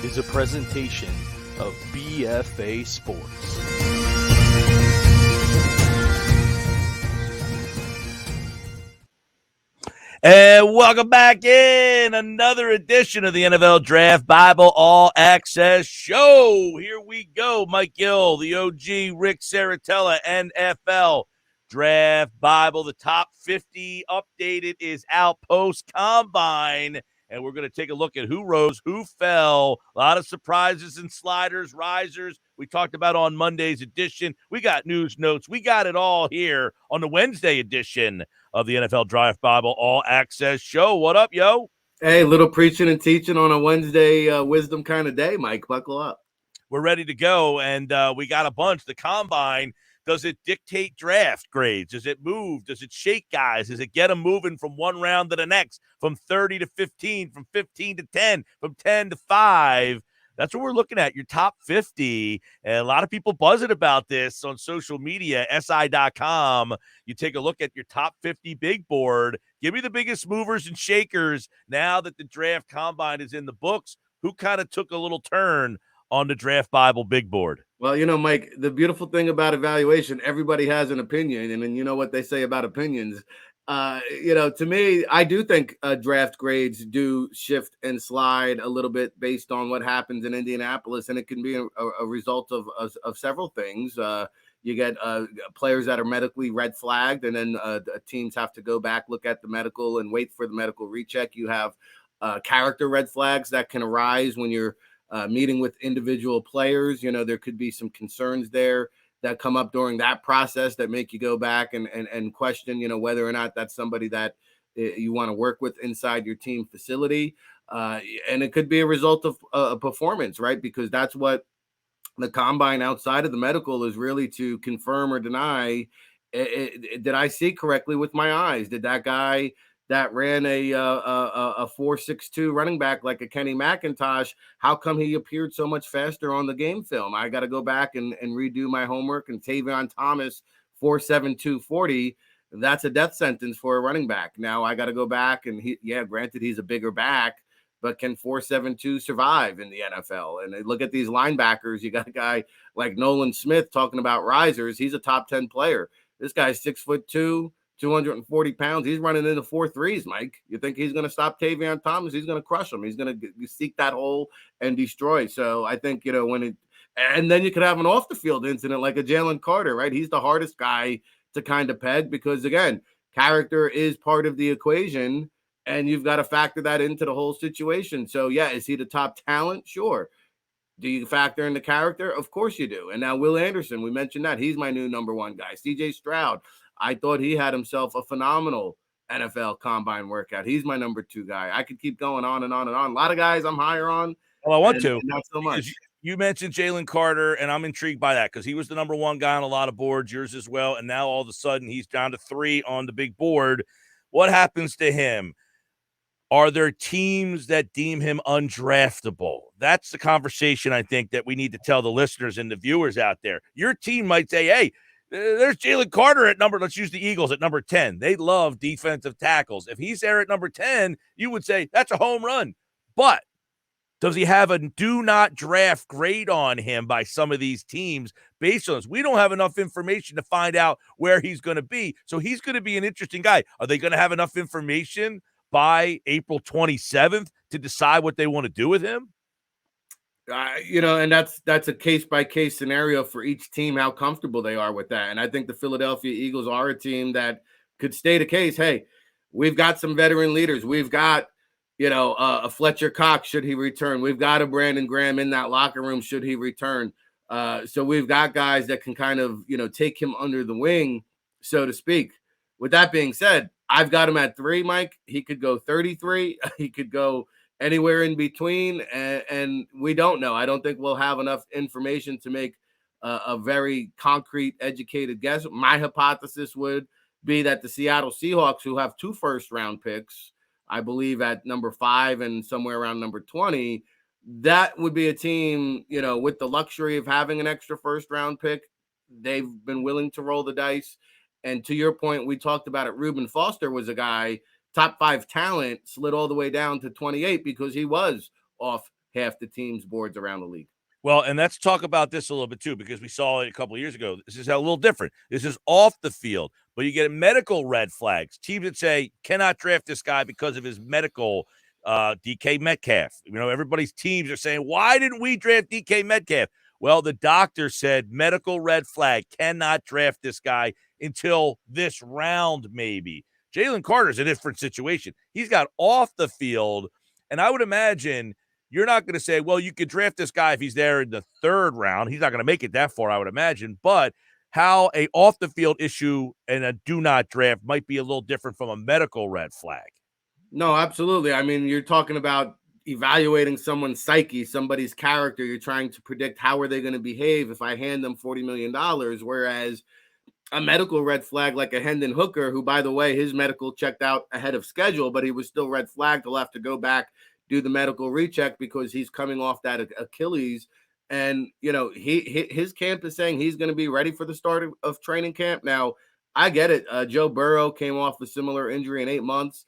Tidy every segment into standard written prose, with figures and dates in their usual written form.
is a presentation of BFA Sports. And welcome back in another edition of the NFL Draft Bible All Access Show. Here we go. Mike Gill, the OG, Ric Serritella, NFL Draft Bible. The top 50 updated is out post-combine. And we're going to take a look at who rose, who fell. A lot of surprises and sliders, risers. We talked about on Monday's edition. We got news notes. We got it all here on the Wednesday edition of the NFL Draft Bible All Access Show. What up, yo? Hey, little preaching and teaching on a Wednesday wisdom kind of day, Mike. Buckle up. We're ready to go, and we got a bunch. The Combine, does it dictate draft grades? Does it move? Does it shake guys? Does it get them moving from one round to the next, from 30 to 15, from 15 to 10, from 10 to 5? That's what we're looking at, your top 50. And a lot of people buzzing about this on social media, SI.com. You take a look at your top 50 big board. Give me the biggest movers and shakers now that the draft combine is in the books. Who kind of took a little turn on the Draft Bible big board? Well, Mike, the beautiful thing about evaluation, everybody has an opinion. And then you know what they say about opinions. To me, I do think draft grades do shift and slide a little bit based on what happens in Indianapolis. And it can be a result of several things. You get players that are medically red flagged, and then teams have to go back, look at the medical and wait for the medical recheck. You have character red flags that can arise when you're meeting with individual players. There could be some concerns there that come up during that process that make you go back and question, whether or not that's somebody that you want to work with inside your team facility. And it could be a result of a performance, right? Because that's what the combine outside of the medical is really to confirm or deny. Did I see correctly with my eyes? Did that guy that ran a 4.62 running back like a Kenny McIntosh, how come he appeared so much faster on the game film? I got to go back and redo my homework. And Tavion Thomas, 4.72 40, that's a death sentence for a running back. Now I got to go back and granted he's a bigger back, but can 4.72 survive in the NFL? And look at these linebackers. You got a guy like Nolan Smith talking about risers. He's a top 10 player. This guy's 6'2", 240 pounds. He's running into 4.3s, Mike. You think he's going to stop Tavion Thomas? He's going to crush him. He's going to seek that hole and destroy. So I think, and then you could have an off the field incident like a Jalen Carter, right? He's the hardest guy to kind of peg because, again, character is part of the equation, and you've got to factor that into the whole situation. So, yeah, is he the top talent? Sure. Do you factor in the character? Of course you do. And now Will Anderson, we mentioned that. He's my new number one guy. CJ Stroud, I thought he had himself a phenomenal NFL combine workout. He's my number 2 guy. I could keep going on and on and on. A lot of guys I'm higher on. Well, I want to. Not so much. You mentioned Jalen Carter, and I'm intrigued by that because he was the number 1 guy on a lot of boards, yours as well. And now all of a sudden he's down to 3 on the big board. What happens to him? Are there teams that deem him undraftable? That's the conversation I think that we need to tell the listeners and the viewers out there. Your team might say, hey, there's Jalen Carter at let's use the Eagles at number 10. They love defensive tackles. If he's there at number 10, you would say that's a home run. But does he have a do not draft grade on him by some of these teams based on this? We don't have enough information to find out where he's going to be. So he's going to be an interesting guy. Are they going to have enough information by April 27th to decide what they want to do with him? And that's a case-by-case scenario for each team, how comfortable they are with that. And I think the Philadelphia Eagles are a team that could state a case. Hey, we've got some veteran leaders. We've got, a Fletcher Cox, should he return. We've got a Brandon Graham in that locker room, should he return. So we've got guys that can kind of, take him under the wing, so to speak. With that being said, I've got him at 3, Mike. He could go 33. He could go anywhere in between, and we don't know. I don't think we'll have enough information to make a very concrete, educated guess. My hypothesis would be that the Seattle Seahawks, who have 2 first-round picks, I believe at number 5 and somewhere around number 20, that would be a team, with the luxury of having an extra first-round pick. They've been willing to roll the dice. And to your point, we talked about it. Reuben Foster was a guy, top 5 talent, slid all the way down to 28 because he was off half the teams' boards around the league. Well, and let's talk about this a little bit too, because we saw it a couple of years ago. This is a little different. This is off the field, but you get medical red flags. Teams that say cannot draft this guy because of his medical. DK Metcalf. Everybody's teams are saying, why didn't we draft DK Metcalf? Well, the doctor said medical red flag, cannot draft this guy until this round, maybe. Jalen Carter's a different situation. He's got off the field, and I would imagine you're not going to say, well, you could draft this guy if he's there in the third round. He's not going to make it that far, I would imagine. But how a off the field issue and a do not draft might be a little different from a medical red flag. No, absolutely. I mean, you're talking about evaluating someone's psyche, somebody's character. You're trying to predict how are they going to behave if I hand them $40 million, whereas a medical red flag like a Hendon Hooker, who, by the way, his medical checked out ahead of schedule, but he was still red flagged. He'll have to go back, do the medical recheck because he's coming off that Achilles. And, his camp is saying he's going to be ready for the start of training camp. Now, I get it. Joe Burrow came off a similar injury in 8 months.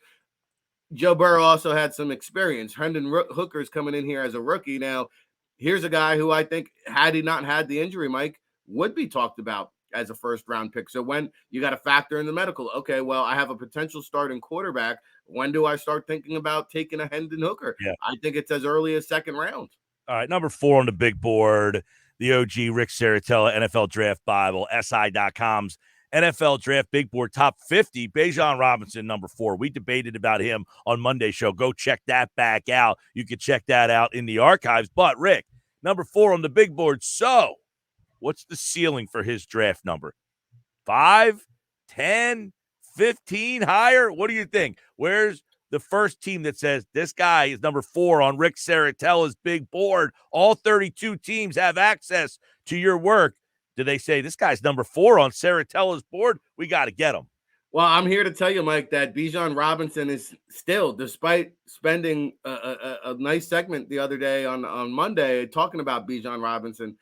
Joe Burrow also had some experience. Hendon Hooker's coming in here as a rookie. Now, here's a guy who I think, had he not had the injury, Mike, would be talked about as a first-round pick. So when you got to factor in the medical, okay, well, I have a potential starting quarterback. When do I start thinking about taking a Hendon Hooker? Yeah. I think it's as early as second round. All right, number 4 on the big board, the OG Ric Serritella, NFL Draft Bible, SI.com's NFL Draft Big Board Top 50, Bijan Robinson, number 4. We debated about him on Monday's show. Go check that back out. You can check that out in the archives. But, Rick, number 4 on the big board. So, what's the ceiling for his draft number? 5, 10, 15, higher? What do you think? Where's the first team that says this guy is number 4 on Ric Serritella's big board? All 32 teams have access to your work. Do they say this guy's number 4 on Serritella's board? We got to get him. Well, I'm here to tell you, Mike, that Bijan Robinson is still, despite spending a nice segment the other day on Monday talking about Bijan Robinson,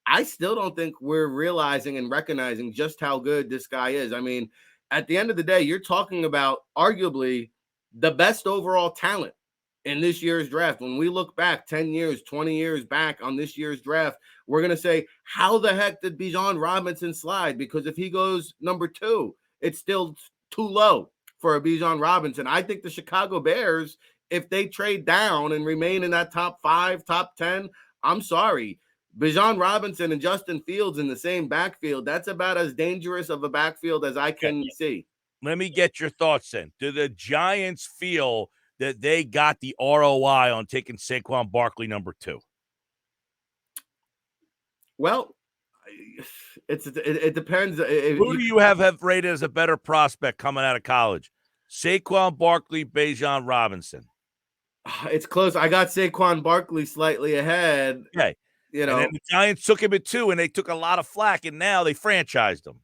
I still don't think we're realizing and recognizing just how good this guy is. I mean, at the end of the day, you're talking about arguably the best overall talent in this year's draft. When we look back 10 years, 20 years back on this year's draft, we're going to say, how the heck did Bijan Robinson slide? Because if he goes number 2, it's still too low for a Bijan Robinson. I think the Chicago Bears, if they trade down and remain in that top 5, top 10, I'm sorry. Bijan Robinson and Justin Fields in the same backfield, that's about as dangerous of a backfield as I can see. Let me get your thoughts then. Do the Giants feel that they got the ROI on taking Saquon Barkley number 2? Well, it depends. Who do you have rated as a better prospect coming out of college? Saquon Barkley, Bijan Robinson. It's close. I got Saquon Barkley slightly ahead. Okay. And then the Giants took him at 2, and they took a lot of flack, and now they franchised him.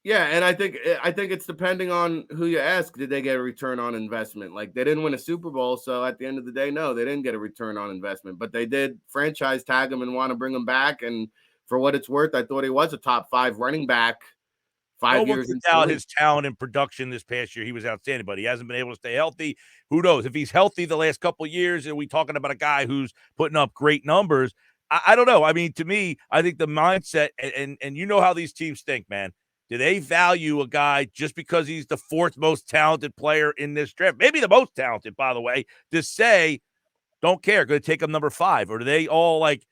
Yeah, and I think it's depending on who you ask. Did they get a return on investment? Like, they didn't win a Super Bowl, so at the end of the day, no, they didn't get a return on investment. But they did franchise tag him and want to bring him back. And for what it's worth, I thought he was a top 5 running back 5 years into without his talent and production this past year. He was outstanding, but he hasn't been able to stay healthy. Who knows? If he's healthy the last couple of years, and we talking about a guy who's putting up great numbers, I don't know. I mean, to me, I think the mindset, and you know how these teams think, man. Do they value a guy just because he's the 4th most talented player in this draft? Maybe the most talented, by the way, to say, don't care, going to take him number 5? Or do they all like,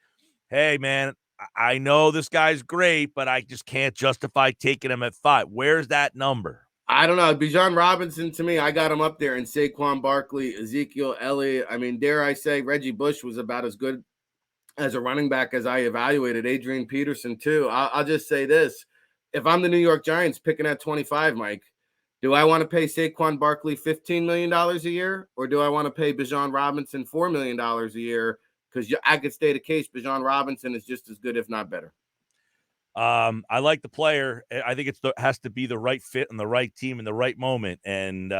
hey, man, I know this guy's great, but I just can't justify taking him at 5. Where's that number? I don't know. Bijan Robinson, to me, I got him up there. And Saquon Barkley, Ezekiel Elliott. I mean, dare I say, Reggie Bush was about as good as a running back as I evaluated. Adrian Peterson, too. I'll just say this. If I'm the New York Giants picking at 25, Mike, do I want to pay Saquon Barkley $15 million a year, or do I want to pay Bijan Robinson $4 million a year? Because I could state a case, Bijan Robinson is just as good, if not better. I like the player. I think it has to be the right fit and the right team in the right moment. And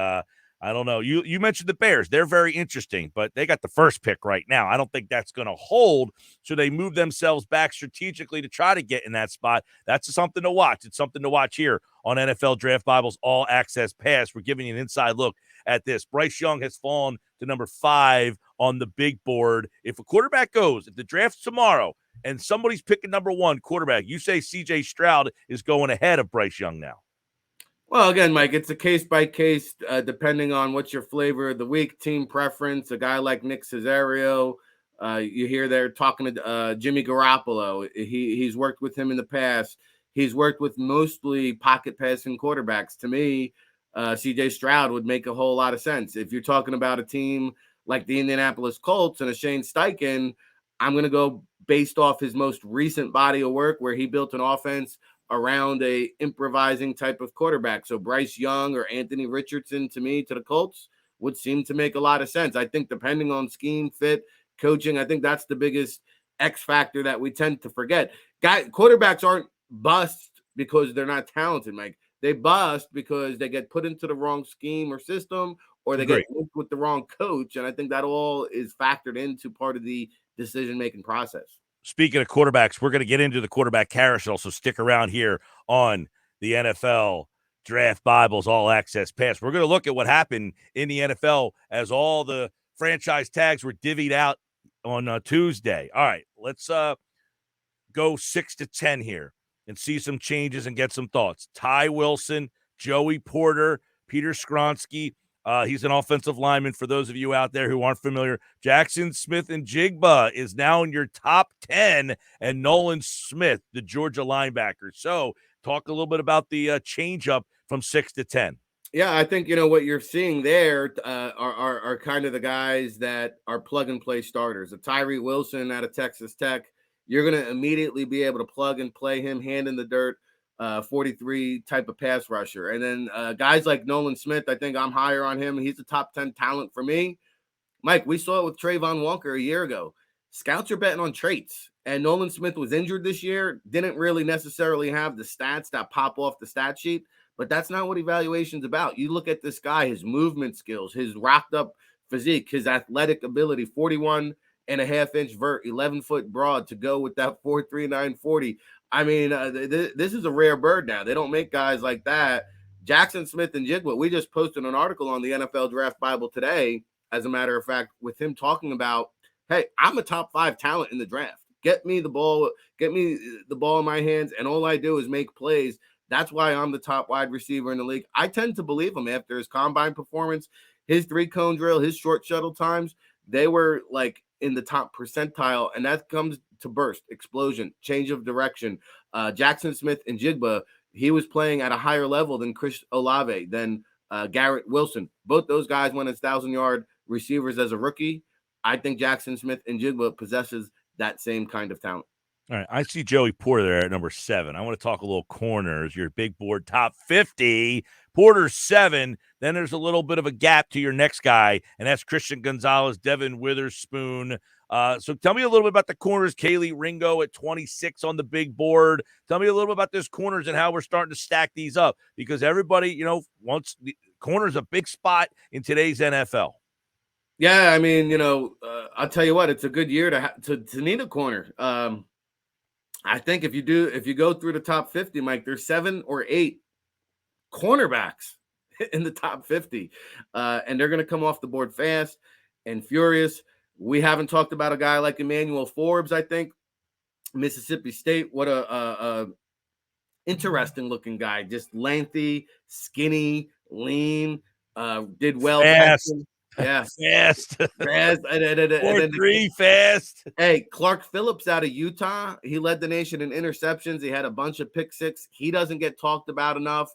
I don't know. You mentioned the Bears. They're very interesting, but they got the first pick right now. I don't think that's going to hold. So they move themselves back strategically to try to get in that spot. That's something to watch. It's something to watch here on NFL Draft Bible's All Access Pass. We're giving you an inside look at this. Bryce Young has fallen to number 5 on the big board. If a quarterback goes, if the draft's tomorrow and somebody's picking number 1 quarterback, you say C.J. Stroud is going ahead of Bryce Young now. Well, again, Mike, it's a case by case, depending on what's your flavor of the week, team preference. A guy like Nick Caserio, you hear they're talking to Jimmy Garoppolo. He's worked with him in the past. He's worked with mostly pocket passing quarterbacks. To me, C.J. Stroud would make a whole lot of sense. If you're talking about a team like the Indianapolis Colts and a Shane Steichen, I'm going to go based off his most recent body of work where he built an offense around a improvising type of quarterback. So Bryce Young or Anthony Richardson, to me, to the Colts, would seem to make a lot of sense. I think depending on scheme, fit, coaching, I think that's the biggest X factor that we tend to forget. Quarterbacks aren't bust because they're not talented, Mike. They bust because they get put into the wrong scheme or system, or they get linked with the wrong coach. And I think that all is factored into part of the decision-making process. Speaking of quarterbacks, we're going to get into the quarterback carousel, so stick around here on the NFL Draft Bibles All Access Pass. We're going to look at what happened in the NFL as all the franchise tags were divvied out on Tuesday. All right, let's go 6 to 10 here and see some changes and get some thoughts. Ty Wilson, Joey Porter, Peter Skronsky. He's an offensive lineman for those of you out there who aren't familiar. Jackson Smith and Jigba is now in your top 10, and Nolan Smith, the Georgia linebacker. So talk a little bit about the change up from 6 to 10. Yeah, I think, what you're seeing there are kind of the guys that are plug-and-play starters. A Tyree Wilson out of Texas Tech, you're going to immediately be able to plug and play him hand in the dirt, 43 type of pass rusher. And then guys like Nolan Smith, I think I'm higher on him. He's a top 10 talent for me. Mike, we saw it with Trayvon Walker a year ago. Scouts are betting on traits. And Nolan Smith was injured this year, didn't really necessarily have the stats that pop off the stat sheet. But that's not what evaluation's about. You look at this guy, his movement skills, his rocked up physique, his athletic ability, 41.5-inch vert, 11-foot broad to go with that 4.39 40. I mean, this is a rare bird now. They don't make guys like that. Jackson Smith and Jigba, we just posted an article on the NFL Draft Bible today, as a matter of fact, with him talking about, hey, I'm a top 5 talent in the draft. Get me the ball in my hands, and all I do is make plays. That's why I'm the top wide receiver in the league. I tend to believe him after his combine performance, his 3-cone drill, his short shuttle times. They were like in the top percentile, and that comes to burst, explosion, change of direction. Jackson Smith and Jigba, he was playing at a higher level than Chris Olave, than Garrett Wilson. Both those guys went as 1,000-yard receivers as a rookie. I think Jackson Smith and Jigba possesses that same kind of talent. All right, I see Joey Porter there at number 7. I want to talk a little corners. Your big board top 50. Porter's 7. Then there's a little bit of a gap to your next guy, and that's Christian Gonzalez, Devin Witherspoon. So tell me a little bit about the corners. Kaylee Ringo at 26 on the big board. Tell me a little bit about those corners and how we're starting to stack these up, because everybody, wants the corners a big spot in today's NFL. Yeah, I mean, I'll tell you what, it's a good year to need a corner. I think if you go through the top 50, Mike, there's 7 or 8 cornerbacks in the top 50, and they're going to come off the board fast and furious. We haven't talked about a guy like Emmanuel Forbes. I think Mississippi State. What a interesting looking guy. Just lengthy, skinny, lean. Did well. Fast. Yeah, fast. 4.3 fast. Hey, Clark Phillips out of Utah. He led the nation in interceptions. He had a bunch of pick six. He doesn't get talked about enough.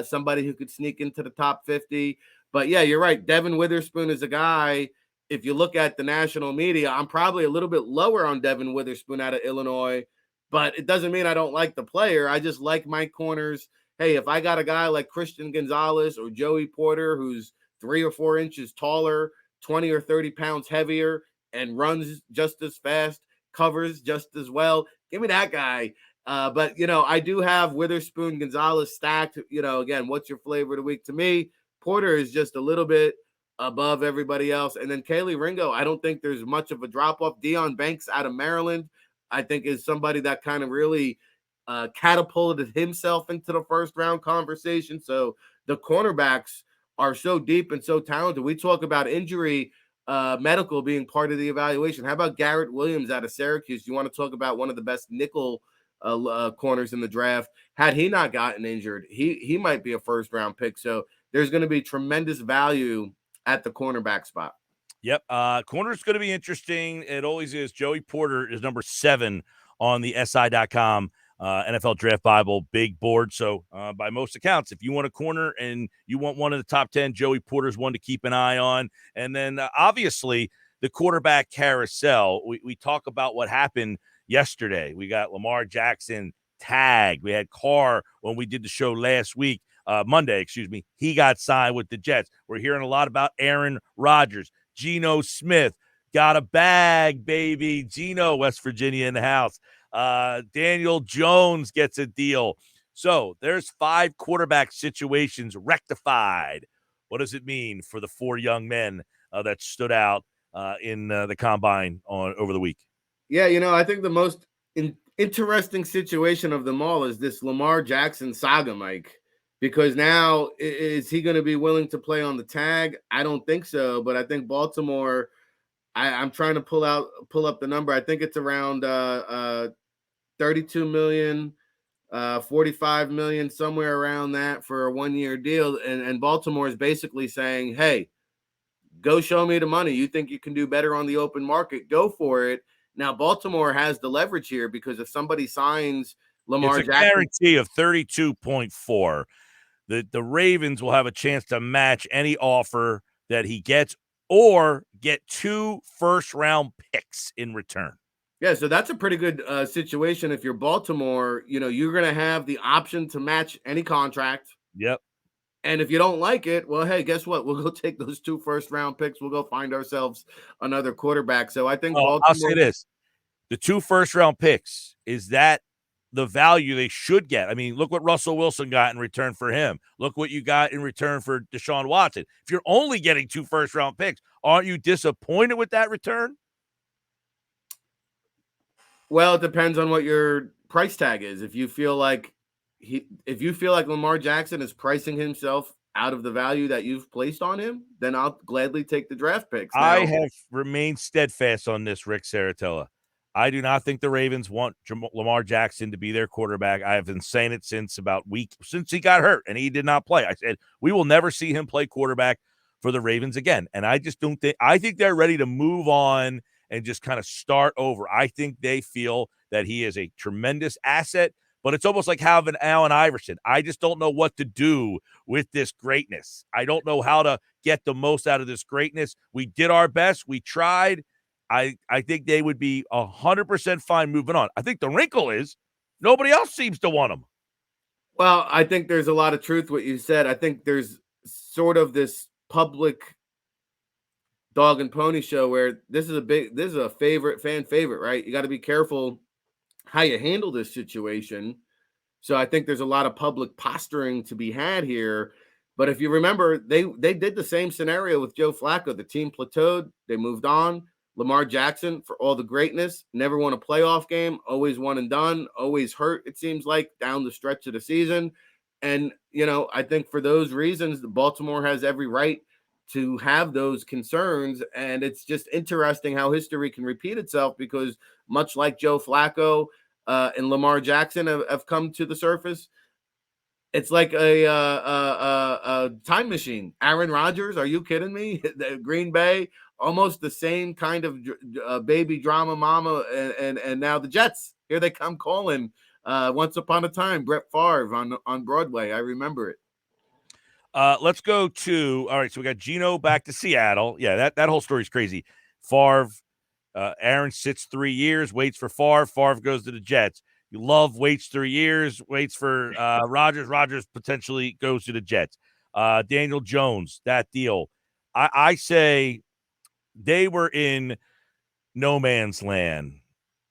Somebody who could sneak into the top 50. But yeah, you're right. Devin Witherspoon is a guy. If you look at the national media, I'm probably a little bit lower on Devin Witherspoon out of Illinois, but it doesn't mean I don't like the player. I just like my corners. Hey, if I got a guy like Christian Gonzalez or Joey Porter, who's 3 or 4 inches taller, 20 or 30 pounds heavier, and runs just as fast, covers just as well, give me that guy. But, I do have Witherspoon, Gonzalez stacked. Again, what's your flavor of the week? To me, Porter is just a little bit above everybody else. And then Kaylee Ringo, I don't think there's much of a drop-off. Deion Banks out of Maryland, I think is somebody that kind of really catapulted himself into the first-round conversation. So the cornerbacks are so deep and so talented. We talk about injury medical being part of the evaluation. How about Garrett Williams out of Syracuse? You want to talk about one of the best nickel corners in the draft? Had he not gotten injured, he might be a first-round pick. So there's going to be tremendous value at the cornerback spot. Yep. Corner's going to be interesting. It always is. Joey Porter is number 7 on the SI.com NFL Draft Bible big board. So by most accounts, if you want a corner and you want one of the top 10, Joey Porter's one to keep an eye on. And then obviously the quarterback carousel. We talk about what happened yesterday. We got Lamar Jackson tagged. We had Carr when we did the show last week. Monday, excuse me. He got signed with the Jets. We're hearing a lot about Aaron Rodgers. Geno Smith got a bag, baby. Geno, West Virginia in the house. Daniel Jones gets a deal. So there's 5 quarterback situations rectified. What does it mean for the 4 young men that stood out in the combine over the week? Yeah, I think the most interesting situation of them all is this Lamar Jackson saga, Mike. Because now, is he going to be willing to play on the tag? I don't think so. But I think Baltimore, I'm trying to pull up the number. I think it's around 32 million, 45 million, somewhere around that for a 1-year deal. And Baltimore is basically saying, hey, go show me the money. You think you can do better on the open market? Go for it. Now, Baltimore has the leverage here because if somebody signs Lamar Jackson, guarantee of 32.4. The Ravens will have a chance to match any offer that he gets or get 2 first-round picks in return. Yeah, so that's a pretty good situation. If you're Baltimore, you're going to have the option to match any contract. Yep. And if you don't like it, well, hey, guess what? We'll go take those 2 first-round picks. We'll go find ourselves another quarterback. So I think Baltimore. I'll say this. The 2 first-round picks, is that the value they should get? I mean, look what Russell Wilson got in return for him. Look what you got in return for Deshaun Watson. If you're only getting 2 first-round picks, aren't you disappointed with that return? Well, it depends on what your price tag is. If you feel like Lamar Jackson is pricing himself out of the value that you've placed on him, then I'll gladly take the draft picks. Now, I have remained steadfast on this, Ric Serritella. I do not think the Ravens want Lamar Jackson to be their quarterback. I have been saying it since he got hurt and he did not play. I said, we will never see him play quarterback for the Ravens again. And I just don't think, I think they're ready to move on and just kind of start over. I think they feel that he is a tremendous asset, but it's almost like having Allen Iverson. I just don't know what to do with this greatness. I don't know how to get the most out of this greatness. We did our best. We tried. I think they would be 100% fine moving on. I think the wrinkle is nobody else seems to want him. Well, I think there's a lot of truth what you said. I think there's sort of this public dog and pony show where this is a fan favorite, right? You got to be careful how you handle this situation. So I think there's a lot of public posturing to be had here. But if you remember, they did the same scenario with Joe Flacco. The team plateaued. They moved on. Lamar Jackson, for all the greatness, never won a playoff game, always one and done, always hurt, it seems like, down the stretch of the season. And, I think for those reasons, Baltimore has every right to have those concerns. And it's just interesting how history can repeat itself because much like Joe Flacco and Lamar Jackson have come to the surface, it's like a time machine. Aaron Rodgers, are you kidding me? Green Bay, almost the same kind of baby drama mama, and now the Jets. Here they come calling. Once upon a time, Brett Favre on Broadway. I remember it. Let's go to, all right, so we got Geno back to Seattle. Yeah, that whole story is crazy. Favre, Aaron sits 3 years, waits for Favre. Favre goes to the Jets. You love waits 3 years, waits for Rodgers. Rodgers potentially goes to the Jets. Daniel Jones, that deal. I say they were in no man's land.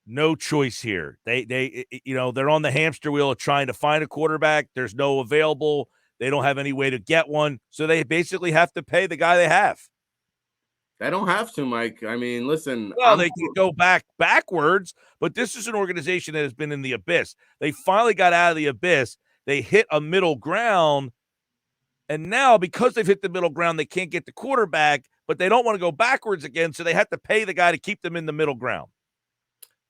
No choice here. They're on the hamster wheel of trying to find a quarterback. There's no available. They don't have any way to get one. So they basically have to pay the guy they have. They don't have to, Mike. I mean, listen. Well, they can go backwards, but this is an organization that has been in the abyss. They finally got out of the abyss. They hit a middle ground, And now, because they've hit the middle ground, they can't get the quarterback, but they don't want to go backwards again, so they have to pay the guy to keep them in the middle ground.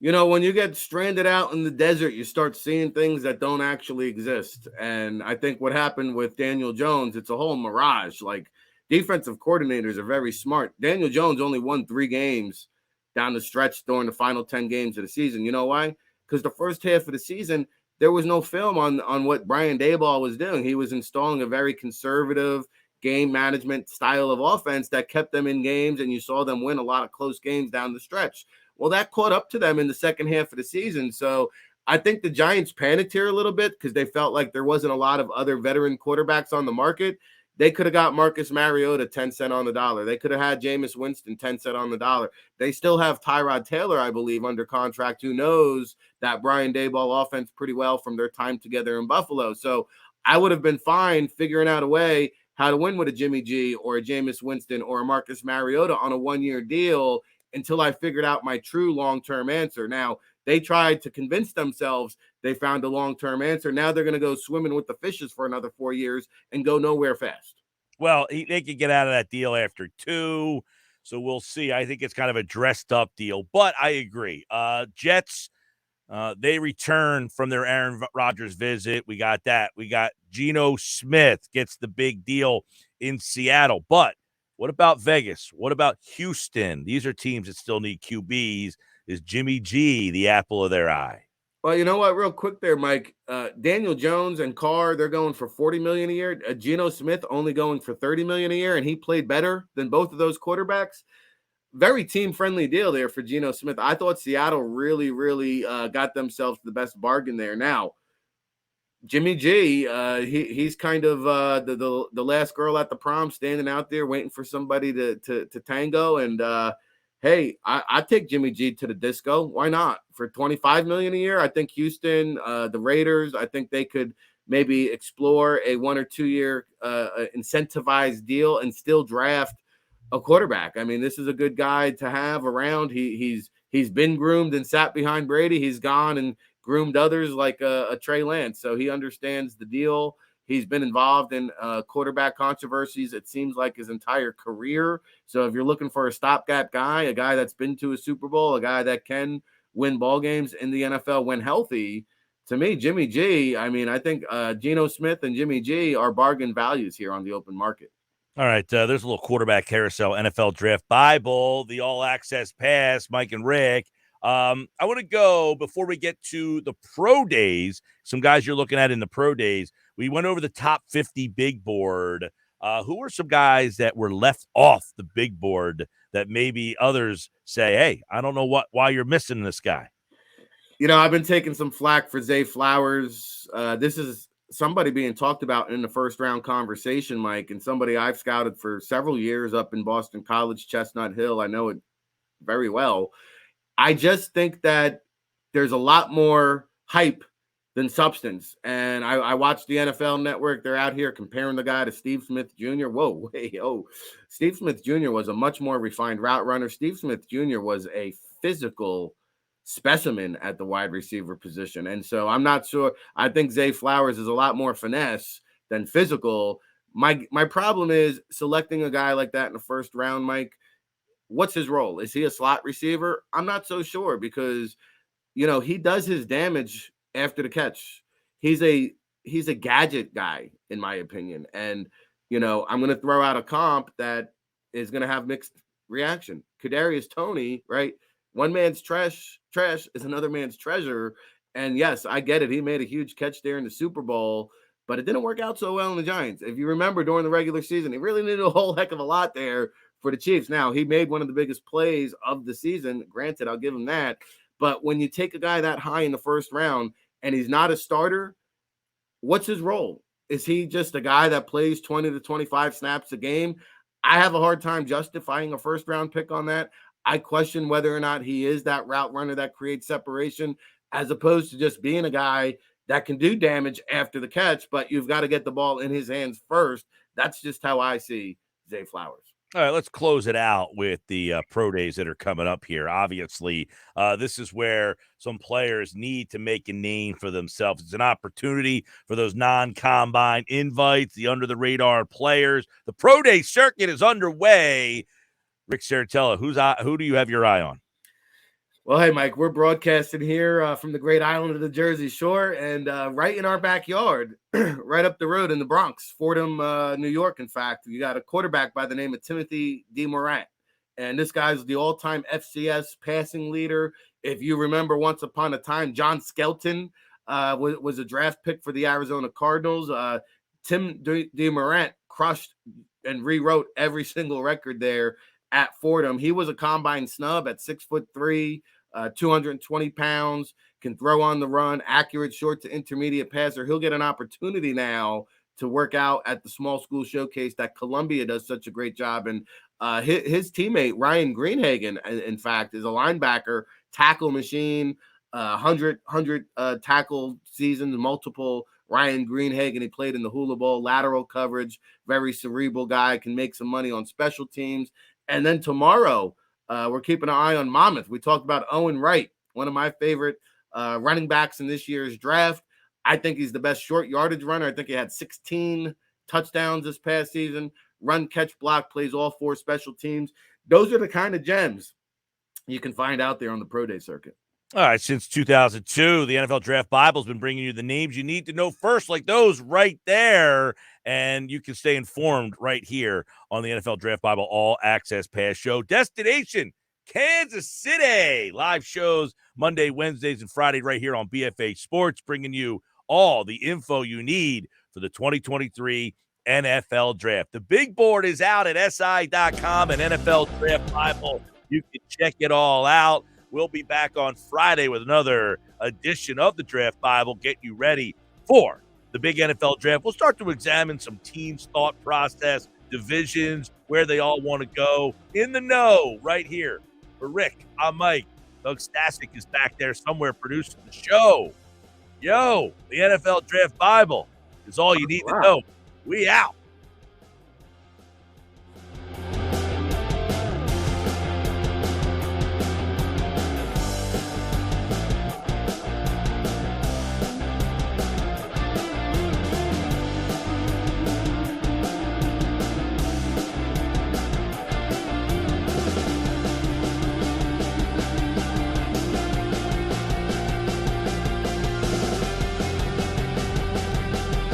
You know, when you get stranded out in the desert, you start seeing things that don't actually exist. And I think what happened with Daniel Jones, it's a whole mirage. Like, defensive coordinators are very smart. Daniel Jones only won 3 games down the stretch during the final 10 games of the season. You know why? Because the first half of the season, there was no film on what Brian Daboll was doing. He was installing a very conservative game management style of offense that kept them in games, and you saw them win a lot of close games down the stretch. Well, that caught up to them in the second half of the season. So I think the Giants panicked here a little bit because they felt like there wasn't a lot of other veteran quarterbacks on the market. They could have got Marcus Mariota 10 cents on the dollar. They could have had Jameis Winston 10 cents on the dollar. They still have Tyrod Taylor, I believe, under contract, who knows that Brian Daboll offense pretty well from their time together in Buffalo. So I would have been fine figuring out a way how to win with a Jimmy G or a Jameis Winston or a Marcus Mariota on a 1-year deal until I figured out my true long-term answer. Now, they tried to convince themselves they found a long-term answer. Now they're going to go swimming with the fishes for another 4 years and go nowhere fast. Well, they could get out of that deal after 2, so we'll see. I think it's kind of a dressed-up deal, but I agree. Jets, they return from their Aaron Rodgers visit. We got that. We got Geno Smith gets the big deal in Seattle. But what about Vegas? What about Houston? These are teams that still need QBs. Is Jimmy G the apple of their eye? Well, you know what? Real quick there, Mike. Daniel Jones and Carr, they're going for $40 million a year. Geno Smith only going for $30 million a year, and he played better than both of those quarterbacks. Very team-friendly deal there for Geno Smith. I thought Seattle really, really got themselves the best bargain there. Now, Jimmy G, he's kind of the last girl at the prom, standing out there waiting for somebody to tango. And hey, I take Jimmy G to the disco. Why not? For $25 million a year, I think Houston, the Raiders, I think they could maybe explore a 1 or 2 year incentivized deal and still draft a quarterback. I mean, this is a good guy to have around. He's been groomed and sat behind Brady. He's gone and groomed others like a Trey Lance. So he understands the deal. He's been involved in quarterback controversies, it seems like, his entire career. So if you're looking for a stopgap guy, a guy that's been to a Super Bowl, a guy that can win ball games in the NFL when healthy, to me, Jimmy G, I mean, I think Geno Smith and Jimmy G are bargain values here on the open market. All right, there's a little quarterback carousel, NFL Draft Bible, the All Access Pass, Mike and Rick. I want to go, before we get to the pro days, some guys you're looking at in the pro days. We went over the top 50 big board. Who are some guys that were left off the big board that maybe others say, hey, I don't know why you're missing this guy? You know, I've been taking some flack for Zay Flowers. This is somebody being talked about in the first round conversation, Mike, and somebody I've scouted for several years up in Boston College, Chestnut Hill. I know it very well. I just think that there's a lot more hype than substance. And I watched the NFL Network. They're out here comparing the guy to Steve Smith Jr. Whoa, hey, oh, Steve Smith Jr. was a much more refined route runner. Steve Smith Jr. was a physical specimen at the wide receiver position. And so I'm not sure. I think Zay Flowers is a lot more finesse than physical. My problem is selecting a guy like that in the first round, Mike. What's his role? Is he a slot receiver? I'm not so sure because, you know, he does his damage after the catch. He's a gadget guy, in my opinion. And, you know, I'm going to throw out a comp that is going to have mixed reaction. Kadarius Toney, right? One man's trash is another man's treasure. And yes, I get it. He made a huge catch there in the Super Bowl, but it didn't work out so well in the Giants. If you remember during the regular season, he really needed a whole heck of a lot there for the Chiefs. Now, he made one of the biggest plays of the season. Granted, I'll give him that. But when you take a guy that high in the first round and he's not a starter, what's his role? Is he just a guy that plays 20 to 25 snaps a game? I have a hard time justifying a first round pick on that. I question whether or not he is that route runner that creates separation, as opposed to just being a guy that can do damage after the catch, but you've got to get the ball in his hands first. That's just how I see Zay Flowers. All right, let's close it out with the pro days that are coming up here. Obviously, this is where some players need to make a name for themselves. It's an opportunity for those non-combine invites, the under-the-radar players. The pro day circuit is underway. Ric Serritella, who do you have your eye on? Well, hey, Mike, we're broadcasting here from the great island of the Jersey Shore, and right in our backyard, right up the road in the Bronx, Fordham, New York, in fact, you got a quarterback by the name of Timothy DeMorant. And this guy's the all-time FCS passing leader. If you remember, once upon a time, John Skelton was a draft pick for the Arizona Cardinals. Tim DeMorant crushed and rewrote every single record there at Fordham. He was a combine snub at 6'3", 220 pounds, can throw on the run, accurate short to intermediate passer. He'll get an opportunity now to work out at the small school showcase that Columbia does such a great job. And his teammate, Ryan Greenhagen, in fact, is a linebacker, tackle machine, 100 tackle seasons, multiple. Ryan Greenhagen, he played in the Hula Bowl, lateral coverage, very cerebral guy, can make some money on special teams. And then tomorrow, we're keeping an eye on Monmouth. We talked about Owen Wright, one of my favorite running backs in this year's draft. I think he's the best short yardage runner. I think he had 16 touchdowns this past season. Run, catch, block, plays all 4 special teams. Those are the kind of gems you can find out there on the pro day circuit. All right, since 2002, the NFL Draft Bible has been bringing you the names you need to know first, like those right there, and you can stay informed right here on the NFL Draft Bible All Access Pass Show. Destination, Kansas City. Live shows Monday, Wednesdays, and Friday right here on BFA Sports, bringing you all the info you need for the 2023 NFL Draft. The big board is out at si.com and NFL Draft Bible. You can check it all out. We'll be back on Friday with another edition of the Draft Bible, get you ready for the big NFL draft. We'll start to examine some teams' thought process, divisions, where they all want to go. In the know right here. For Rick, I'm Mike. Doug Stasic is back there somewhere producing the show. Yo, the NFL Draft Bible is all you need to know. We out.